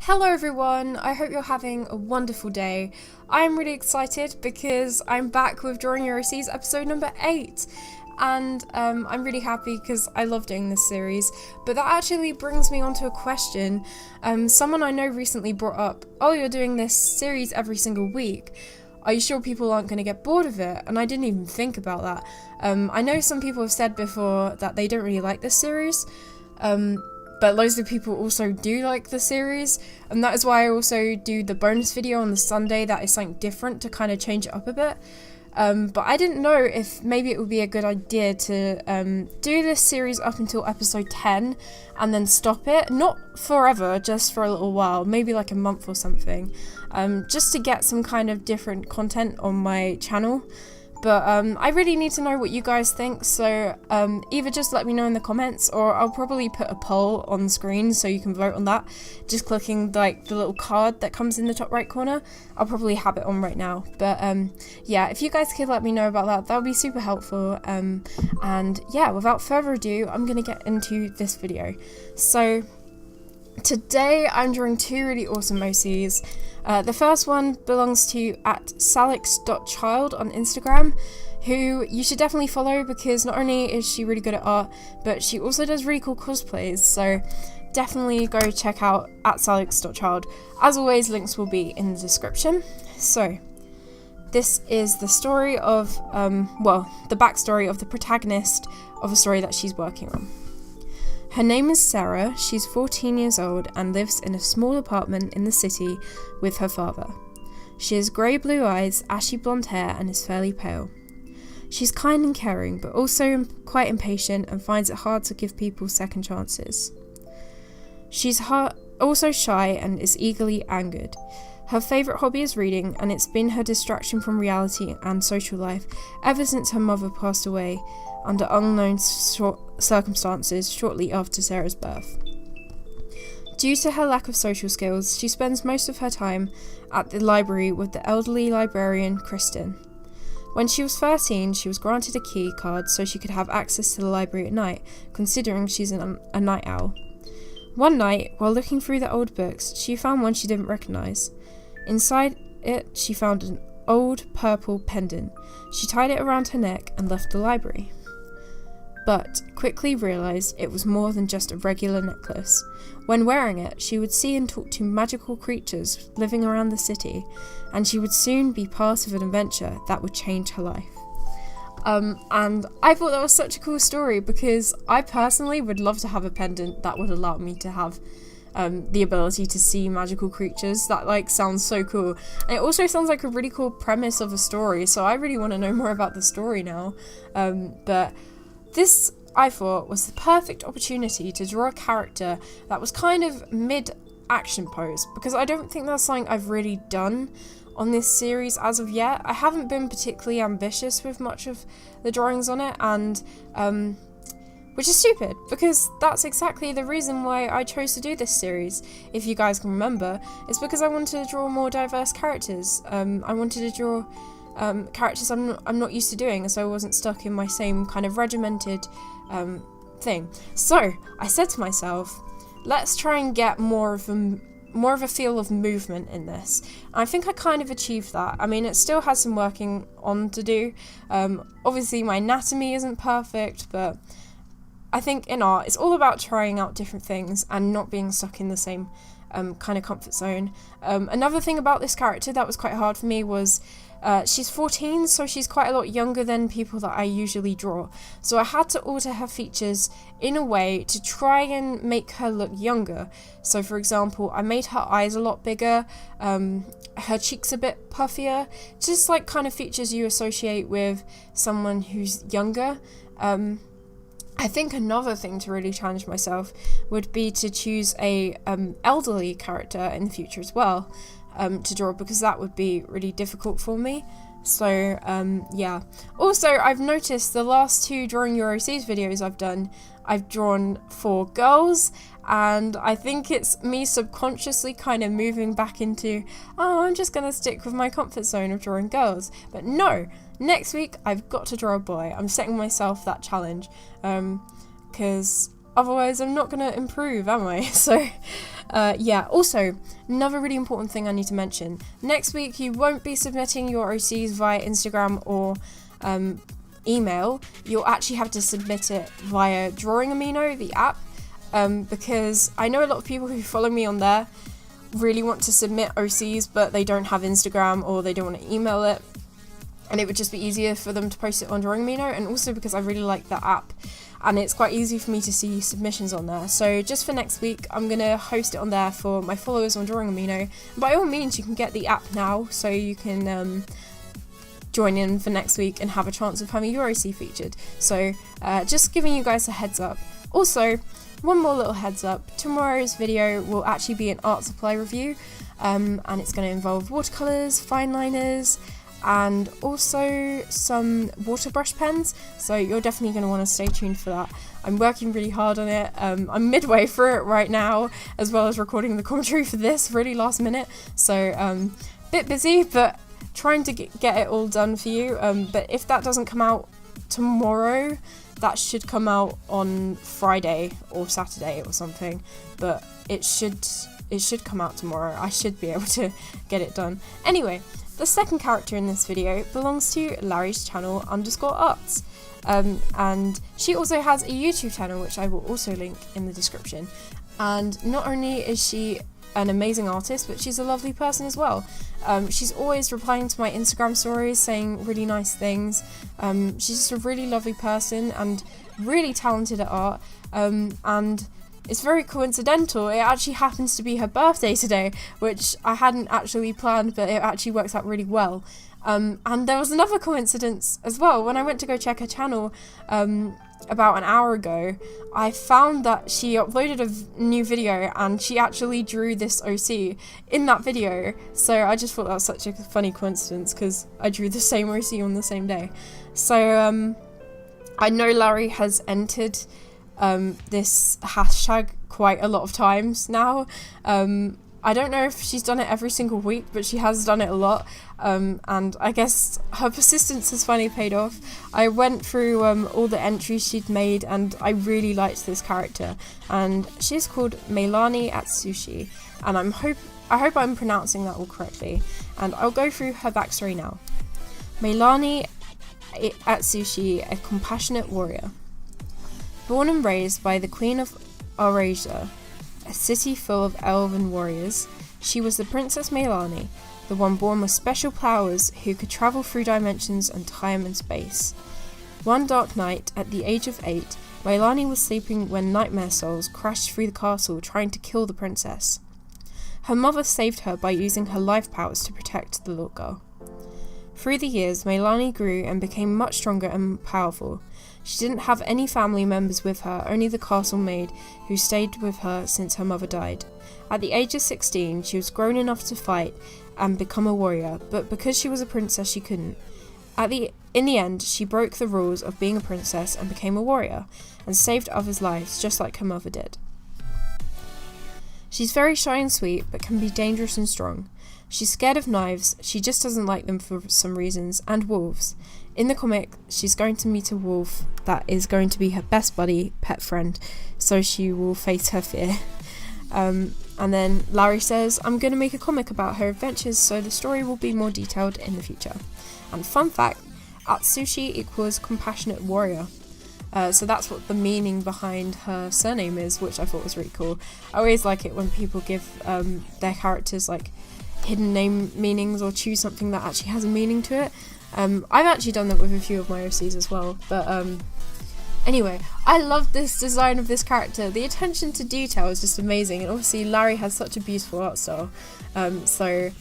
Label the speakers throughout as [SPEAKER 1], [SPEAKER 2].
[SPEAKER 1] Hello everyone, I hope you're having a wonderful day. I'm really excited because I'm back with Drawing Your OCs episode number 8 and I'm really happy because I love doing this series, but that actually brings me on to a question. Someone I know recently brought up, oh, you're doing this series every single week. Are you sure people aren't going to get bored of it? And I didn't even think about that. I know some people have said before that they don't really like this series, but loads of people also do like the series, and that is why I also do the bonus video on the Sunday that is something different to kind of change it up a bit. But I didn't know if maybe it would be a good idea to do this series up until episode 10 and then stop it. Not forever, just for a little while, maybe like a month or something, just to get some kind of different content on my channel. But I really need to know what you guys think, so either just let me know in the comments, or I'll probably put a poll on the screen so you can vote on that, just clicking like the little card that comes in the top right corner. I'll probably have it on right now, but yeah, if you guys could let me know about that would be super helpful. And yeah, without further ado, I'm gonna get into this video. So today I'm drawing two really awesome OCs. The first one belongs to @salix.child on Instagram, who you should definitely follow because not only is she really good at art, but she also does really cool cosplays, so definitely go check out @salix.child. As always, links will be in the description. So this is the story of, the backstory of the protagonist of a story that she's working on. Her name is Sarah, she's 14 years old and lives in a small apartment in the city with her father. She has grey blue eyes, ashy blonde hair and is fairly pale. She's kind and caring, but also quite impatient and finds it hard to give people second chances. She's also shy and is eagerly angered. Her favourite hobby is reading, and it's been her distraction from reality and social life ever since her mother passed away under unknown circumstances shortly after Sarah's birth. Due to her lack of social skills, she spends most of her time at the library with the elderly librarian Kristen. When she was 13, she was granted a key card so she could have access to the library at night, considering she's a night owl. One night, while looking through the old books, she found one she didn't recognise. Inside it, she found an old purple pendant. She tied it around her neck and left the library, but quickly realised it was more than just a regular necklace. When wearing it, she would see and talk to magical creatures living around the city, and she would soon be part of an adventure that would change her life. And I thought that was such a cool story because I personally would love to have a pendant that would allow me to have the ability to see magical creatures. That sounds so cool, and it also sounds like a really cool premise of a story, so I really want to know more about the story now. But this, I thought, was the perfect opportunity to draw a character that was kind of mid-action pose, because I don't think that's something I've really done on this series as of yet. I haven't been particularly ambitious with much of the drawings on it, and which is stupid, because that's exactly the reason why I chose to do this series, if you guys can remember. It's because I wanted to draw more diverse characters. I wanted to draw characters I'm not used to doing, so I wasn't stuck in my same kind of regimented thing. So I said to myself, let's try and get more of a feel of movement in this. And I think I kind of achieved that. I mean, it still has some working on to do. Obviously my anatomy isn't perfect, but I think in art it's all about trying out different things and not being stuck in the same kind of comfort zone. Another thing about this character that was quite hard for me was she's 14, so she's quite a lot younger than people that I usually draw. So I had to alter her features in a way to try and make her look younger. So for example, I made her eyes a lot bigger, her cheeks a bit puffier, just like kind of features you associate with someone who's younger. I think another thing to really challenge myself would be to choose a elderly character in the future as well, to draw, because that would be really difficult for me. So yeah. Also, I've noticed the last two Drawing Your OCs videos I've drawn for girls, and I think it's me subconsciously kind of moving back into, oh, I'm just gonna stick with my comfort zone of drawing girls. But no, next week I've got to draw a boy. I'm setting myself that challenge, because otherwise I'm not going to improve, am I? So, yeah. Also, another really important thing I need to mention. Next week, you won't be submitting your OCs via Instagram or email. You'll actually have to submit it via Drawing Amino, the app, because I know a lot of people who follow me on there really want to submit OCs, but they don't have Instagram or they don't want to email it, and it would just be easier for them to post it on Drawing Amino, and also because I really like that app and it's quite easy for me to see submissions on there. So just for next week, I'm going to host it on there for my followers on Drawing Amino. By all means, you can get the app now, so you can join in for next week and have a chance of having your OC featured. So just giving you guys a heads up. Also, one more little heads up, tomorrow's video will actually be an art supply review, and it's going to involve watercolours, fine liners, and also some water brush pens, so you're definitely going to want to stay tuned for that. I'm working really hard on it. I'm midway through it right now, as well as recording the commentary for this really last minute, so bit busy, but trying to get it all done for you. But if that doesn't come out tomorrow, that should come out on Friday or Saturday or something, but it should come out tomorrow. I should be able to get it done. Anyway, the second character in this video belongs to Larry's channel _arts, and she also has a YouTube channel, which I will also link in the description. And not only is she an amazing artist, but she's a lovely person as well. She's always replying to my Instagram stories, saying really nice things. She's just a really lovely person and really talented at art, and it's very coincidental. It actually happens to be her birthday today, which I hadn't actually planned, but it actually works out really well. And there was another coincidence as well. When I went to go check her channel about an hour ago, I found that she uploaded a new video and she actually drew this OC in that video. So I just thought that was such a funny coincidence, because I drew the same OC on the same day. So I know Larry has entered this hashtag quite a lot of times now. I don't know if she's done it every single week, but she has done it a lot, and I guess her persistence has finally paid off. I went through all the entries she'd made, and I really liked this character, and she's called Melani Atsushi, and I hope I'm pronouncing that all correctly, and I'll go through her backstory now. Melani Atsushi, a compassionate warrior. Born and raised by the Queen of Eurasia, a city full of elven warriors, she was the Princess Melani, the one born with special powers who could travel through dimensions and time and space. One dark night, at the age of 8, Melani was sleeping when nightmare souls crashed through the castle trying to kill the princess. Her mother saved her by using her life powers to protect the little girl. Through the years, Melani grew and became much stronger and powerful. She didn't have any family members with her, only the castle maid, who stayed with her since her mother died. At the age of 16, she was grown enough to fight and become a warrior, but because she was a princess, she couldn't. In the end, she broke the rules of being a princess and became a warrior, and saved others' lives, just like her mother did. She's very shy and sweet, but can be dangerous and strong. She's scared of knives, she just doesn't like them for some reasons, and wolves. In the comic, she's going to meet a wolf that is going to be her best buddy, pet friend, so she will face her fear. And then Larry says, I'm going to make a comic about her adventures, so the story will be more detailed in the future. And fun fact, Atsushi equals compassionate warrior. So that's what the meaning behind her surname is, which I thought was really cool. I always like it when people give their characters like hidden name meanings, or choose something that actually has a meaning to it. I've actually done that with a few of my OCs as well, but anyway, I love this design of this character. The attention to detail is just amazing, and obviously Larry has such a beautiful art style, so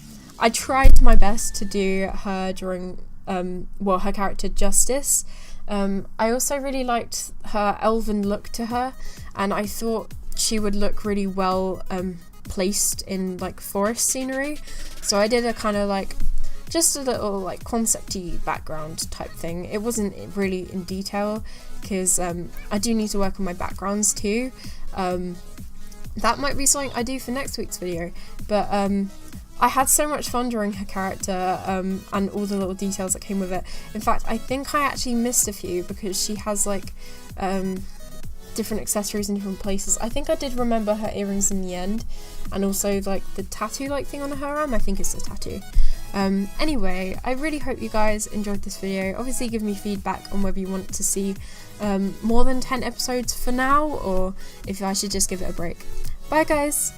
[SPEAKER 1] I tried my best to do her during her character justice. I also really liked her elven look to her, and I thought she would look really well placed in like forest scenery, so I did a kind of like just a little like concept-y background type thing. It wasn't really in detail, because I do need to work on my backgrounds too. That might be something I do for next week's video, but I had so much fun drawing her character, and all the little details that came with it. In fact, I think I actually missed a few, because she has like different accessories in different places. I think I did remember her earrings in the end, and also like the tattoo like thing on her arm. I think it's a tattoo. Anyway, I really hope you guys enjoyed this video. Obviously give me feedback on whether you want to see more than 10 episodes for now, or if I should just give it a break. Bye guys!